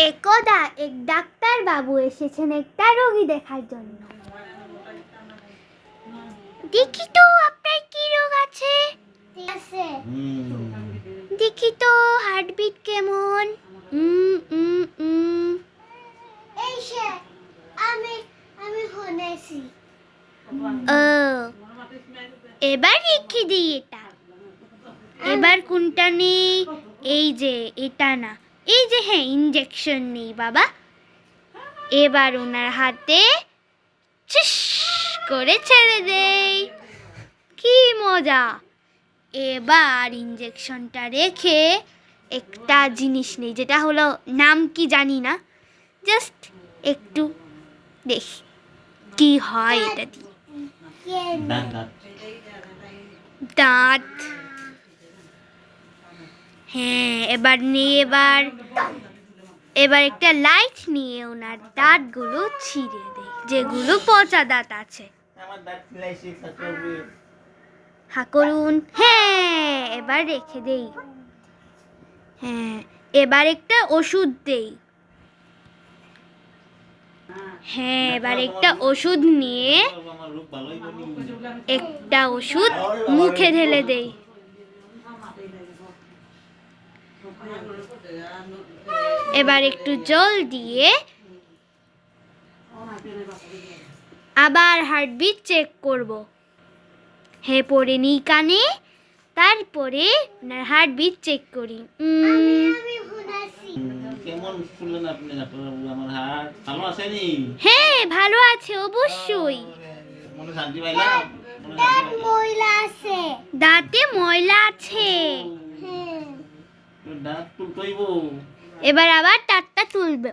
একদা এক ডাক্তার বাবু এসেছেন একটা রোগী দেখার জন্য। দেখি তো আপনার কি রোগ আছে। দেখি তো হার্টবিট কেমন। এই সে আমি আমি শুনেছি। এবার রেখে দিই এটা। এবার কোনটা নেই? এই যে এটা না, এই যে হ্যাঁ ইনজেকশন নেই বাবা। এবার ওনার হাতে চিস করে ছেড়ে দেই, কি মজা। এবার ইনজেকশনটা রেখে একটা জিনিস নেই, যেটা হলো নাম কি জানি না, জাস্ট একটু দেখি কি হয় এটা দিয়ে। দাঁত, হ্যাঁ এবার নিয়ে এবার একটা লাইট নিয়ে ওনার দাঁতগুলো ছিঁড়ে দেয়, যেগুলো পচা দাঁত আছে। হা করুন, হ্যাঁ এবার রেখে দেই। হ্যাঁ এবার একটা ওষুধ দেই। হ্যাঁ এবার একটা ওষুধ নিয়ে একটা ওষুধ মুখে ঢেলে দেই। এবার একটু জল দিয়ে আবার হার্টবিট চেক করব। হ্যাঁ পরে নিই কানে, তারপরে হার্টবিট চেক করি। কেমন শুনলেন আপনি ডাক্তারবাবু? আমার হার্ট ভালো আছে নি? হ্যাঁ ভালো আছে অবশ্যই। মনে শান্তি পাইলাম। দাঁতে ময়লা আছে। দাঁত তুলতেইব। এবার আবার দাঁতটা তুলবে।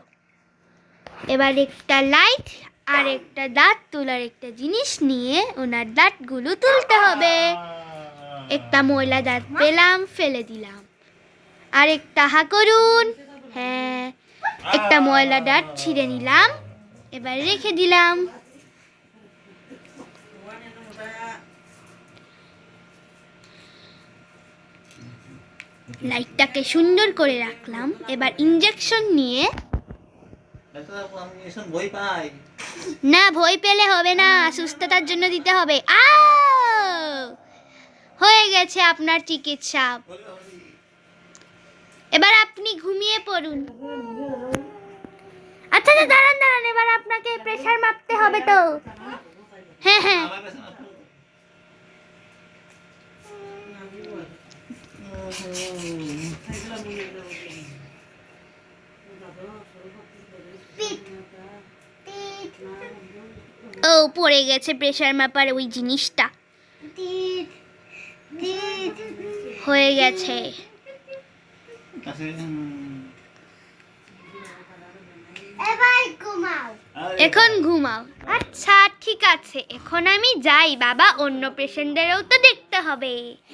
এবার একটা লাইট আর একটা দাঁত তোলার একটা জিনিস নিয়ে ওনার দাঁতগুলো তুলতে হবে। একটা ময়লা দাঁত পেলাম, ফেলে দিলাম। আর একটা হা করুন, হ্যাঁ একটা ময়লা দাঁত ছিঁড়ে নিলাম, এবার রেখে দিলাম। লাইটটাকে সুন্দর করে রাখলাম। এবার ইনজেকশন নিয়ে, না ভয় পেলে হবে না, সুস্থতার জন্য দিতে হবে। হয়ে গেছে আপনার চিকিৎসা। এবার আপনি ঘুমিয়ে পড়ুন। আচ্ছা দাঁড়ান, এবার আপনাকে প্রেসার মাপতে হবে তো। হ্যাঁ হ্যাঁ ও পড়ে গেছে প্রেসার মাপার ওই জিনিসটা। হয়ে গেছে। এখন ঘুমাও। আচ্ছা ঠিক আছে, এখন আমি যাই বাবা, অন্য পেশেন্টদেরও তো দেখতে হবে।